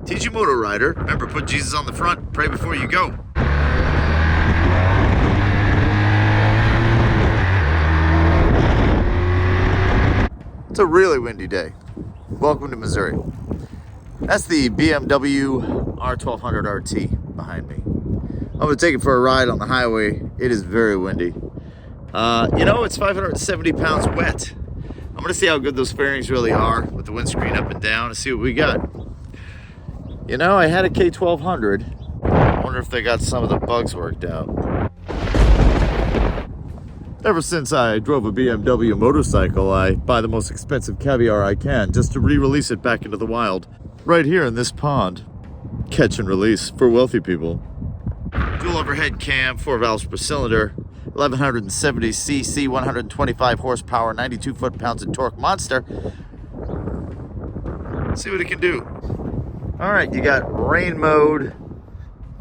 Teach you MotoRider. Remember, put Jesus on the front, pray before you go. It's a really windy day. Welcome to Missouri. That's the BMW R1200 RT behind me. I'm going to take it for a ride on the highway. It is very windy. It's 570 pounds wet. I'm going to see how good those fairings really are with the windscreen up and down and see what we got. I had a K1200. I wonder if they got some of the bugs worked out. Ever since I drove a BMW motorcycle, I buy the most expensive caviar I can just to re-release it back into the wild. Right here in this pond. Catch and release for wealthy people. Dual overhead cam, 4 valves per cylinder, 1170 cc, 125 horsepower, 92 foot-pounds of torque monster. Let's see what it can do. All right, you got rain mode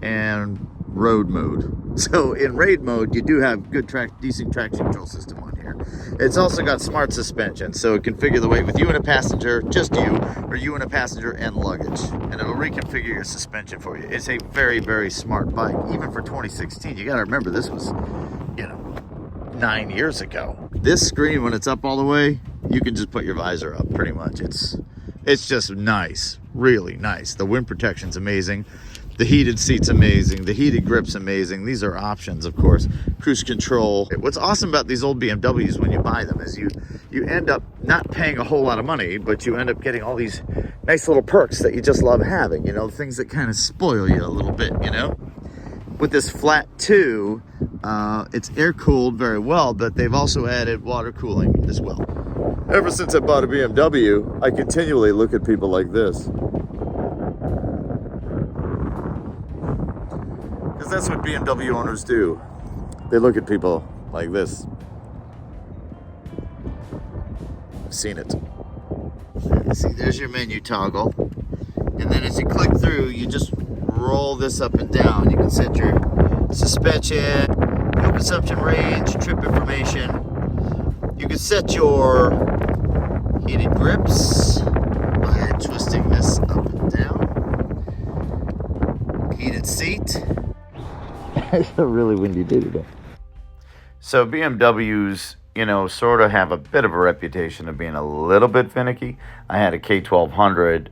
and road mode. So in raid mode, you do have good decent traction control system on here. It's also got smart suspension, so it can configure the weight with you and a passenger, just you, or you and a passenger and luggage, and it'll reconfigure your suspension for you. It's a very, very smart bike, even for 2016. You got to remember, this was, 9 years ago. This screen, when it's up all the way, you can just put your visor up, pretty much. It's just nice, really nice. The wind protection's amazing. The heated seat's amazing. The heated grip's amazing. These are options, of course. Cruise control. What's awesome about these old BMWs when you buy them is you end up not paying a whole lot of money, but you end up getting all these nice little perks that you just love having, things that kind of spoil you a little bit, With this Flat 2, it's air-cooled very well, but they've also added water cooling as well. Ever since I bought a BMW, I continually look at people like this. Because that's what BMW owners do. They look at people like this. I've seen it. See, there's your menu toggle. And then as you click through, you just roll this up and down. You can set your suspension, fuel consumption range, trip information. You can set your heated grips by twisting this up and down. Heated seat. It's a really windy day today. So BMWs, sort of have a bit of a reputation of being a little bit finicky. I had a K1200.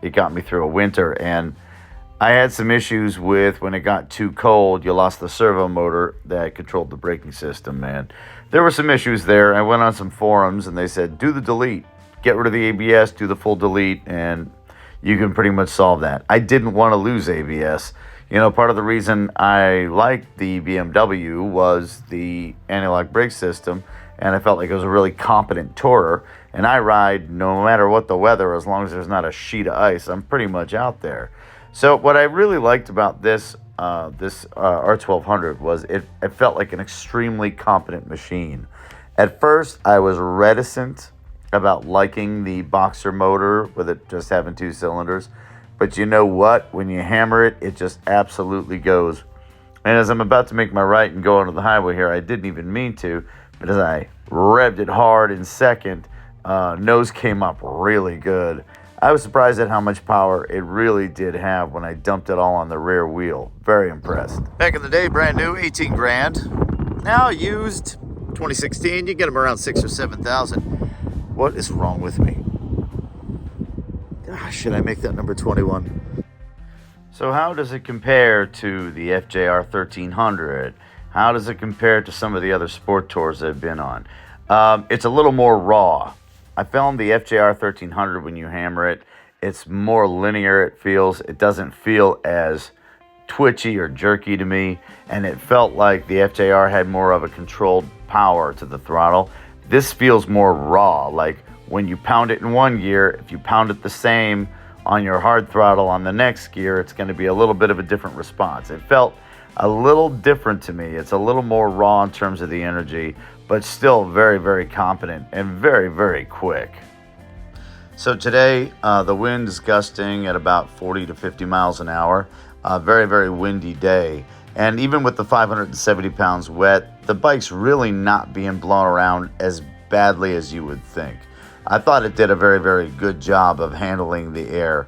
It got me through a winter, and I had some issues with when it got too cold. You lost the servo motor that controlled the braking system, and there were some issues there. I went on some forums, and they said, do the delete. Get rid of the ABS, do the full delete, and you can pretty much solve that. I didn't want to lose ABS. Part of the reason I liked the BMW was the anti-lock brake system, and I felt like it was a really competent tourer. And I ride no matter what the weather, as long as there's not a sheet of ice, I'm pretty much out there. So what I really liked about this R1200 was it felt like an extremely competent machine. At first, I was reticent about liking the boxer motor with it just having 2 cylinders. But you know what? When you hammer it, it just absolutely goes. And as I'm about to make my right and go onto the highway here, I didn't even mean to, but as I revved it hard in second, nose came up really good. I was surprised at how much power it really did have when I dumped it all on the rear wheel. Very impressed. Back in the day, brand new, 18 grand. Now used, 2016, you get them around 6,000 or 7,000. What is wrong with me? Should I make that number 21? So how does it compare to the FJR 1300? How does it compare to some of the other sport tours I've been on? It's a little more raw. I found the FJR 1300, when you hammer it, it's more linear, it doesn't feel as twitchy or jerky to me, and it felt like the FJR had more of a controlled power to the throttle. This feels more raw, like when you pound it in one gear, if you pound it the same on your hard throttle on the next gear, it's going to be a little bit of a different response. It felt a little different to me. It's a little more raw in terms of the energy, but still very, very competent and very, very quick. So today, the wind is gusting at about 40 to 50 miles an hour. Very, very windy day. And even with the 570 pounds wet, the bike's really not being blown around as badly as you would think. I thought it did a very, very good job of handling the air.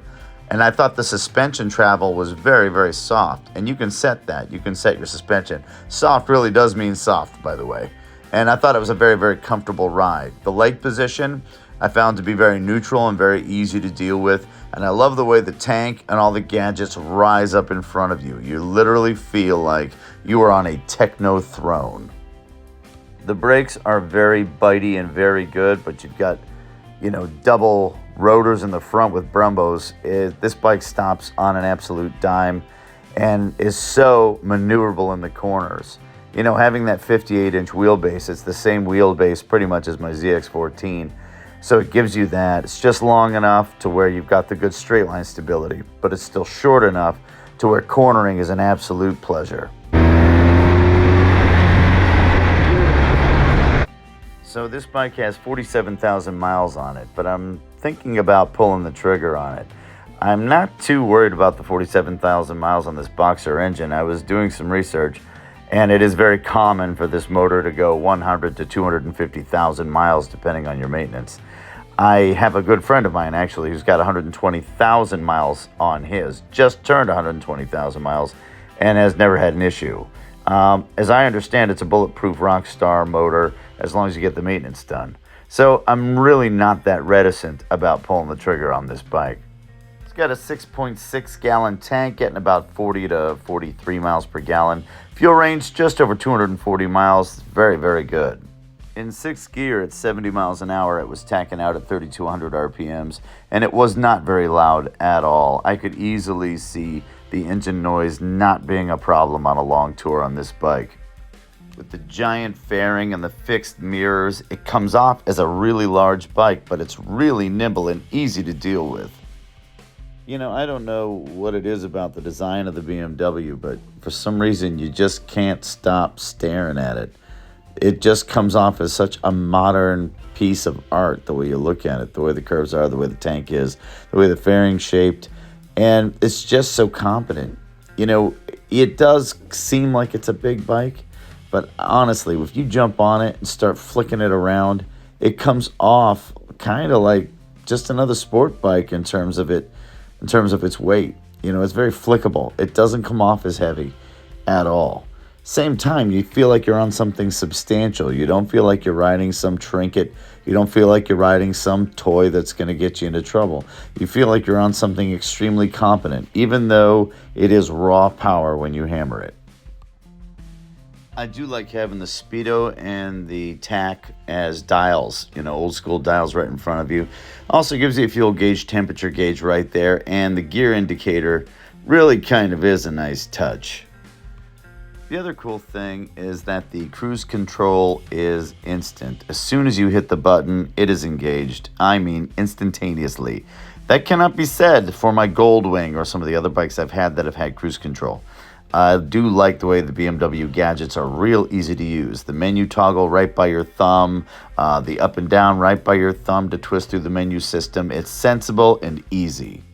And I thought the suspension travel was very, very soft. And you can set that. You can set your suspension. Soft really does mean soft, by the way. And I thought it was a very, very comfortable ride. The leg position I found to be very neutral and very easy to deal with. And I love the way the tank and all the gadgets rise up in front of you. You literally feel like you are on a techno throne. The brakes are very bitey and very good, but you've got, you know, double rotors in the front with Brumbos. This bike stops on an absolute dime and is so maneuverable in the corners. You know, having that 58-inch wheelbase, it's the same wheelbase pretty much as my ZX14. So it gives you that. It's just long enough to where you've got the good straight line stability, but it's still short enough to where cornering is an absolute pleasure. So this bike has 47,000 miles on it, but I'm thinking about pulling the trigger on it. I'm not too worried about the 47,000 miles on this Boxer engine. I was doing some research, and it is very common for this motor to go 100 to 250,000 miles depending on your maintenance. I have a good friend of mine actually who's got 120,000 miles on his, just turned 120,000 miles, and has never had an issue. As I understand, it's a bulletproof Rockstar motor as long as you get the maintenance done. So I'm really not that reticent about pulling the trigger on this bike. It's got a 6.6 gallon tank, getting about 40 to 43 miles per gallon. Fuel range just over 240 miles, very, very good. In sixth gear at 70 miles an hour, it was tacking out at 3,200 RPMs, and it was not very loud at all. I could easily see the engine noise not being a problem on a long tour on this bike. With the giant fairing and the fixed mirrors, it comes off as a really large bike, but it's really nimble and easy to deal with. You know, I don't know what it is about the design of the BMW, but for some reason you just can't stop staring at it. It just comes off as such a modern piece of art, the way you look at it, the way the curves are, the way the tank is, the way the fairing's shaped. And it's just so competent. You know, it does seem like it's a big bike, but honestly, if you jump on it and start flicking it around, it comes off kind of like just another sport bike in terms of its weight. You know, it's very flickable. It doesn't come off as heavy at all. Same time, you feel like you're on something substantial. You don't feel like you're riding some trinket. You don't feel like you're riding some toy that's going to get you into trouble. You feel like you're on something extremely competent, even though it is raw power when you hammer it. I do like having the speedo and the tach as dials, you know, old school dials right in front of you. Also gives you a fuel gauge, temperature gauge right there, and the gear indicator really kind of is a nice touch. The other cool thing is that the cruise control is instant. As soon as you hit the button, it is engaged. I mean, instantaneously. That cannot be said for my Goldwing or some of the other bikes I've had that have had cruise control. I do like the way the BMW gadgets are real easy to use. The menu toggle right by your thumb, the up and down right by your thumb to twist through the menu system. It's sensible and easy.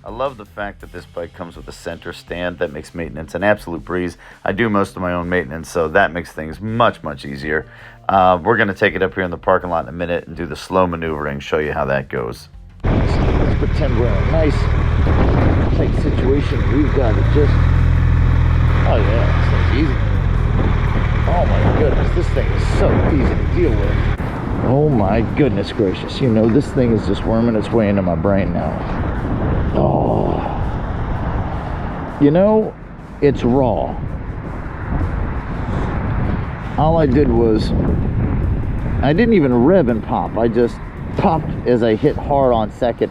I love the fact that this bike comes with a center stand that makes maintenance an absolute breeze. I do most of my own maintenance, so that makes things much, much easier. We're going to take it up here in the parking lot in a minute and do the slow maneuvering, show you how that goes. Let's pretend we're in a nice, tight situation. We've got it just... Oh yeah, this thing's easy. Oh my goodness, this thing is so easy to deal with. Oh my goodness gracious, you know, this thing is just worming its way into my brain now. Oh, you know, it's raw. All I did was, I didn't even rev and pop. I just popped as I hit hard on second,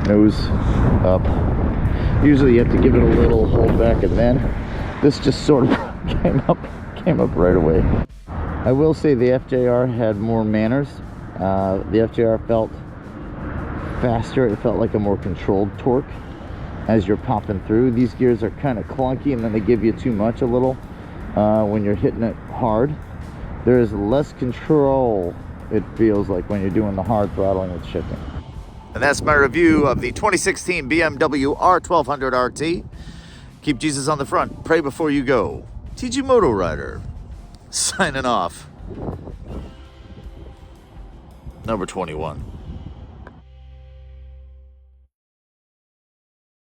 nose up. Usually you have to give it a little hold back, and then this just sort of came up right away. I will say the FJR had more manners. The FJR felt faster. It felt like a more controlled torque as you're popping through. These gears are kind of clunky, and then they give you too much a little when you're hitting it hard. There is less control, it feels like, when you're doing the hard throttling with shifting. And that's my review of the 2016 BMW R1200 RT. Keep Jesus on the front. Pray before you go. TG MotoRider signing off. Number 21.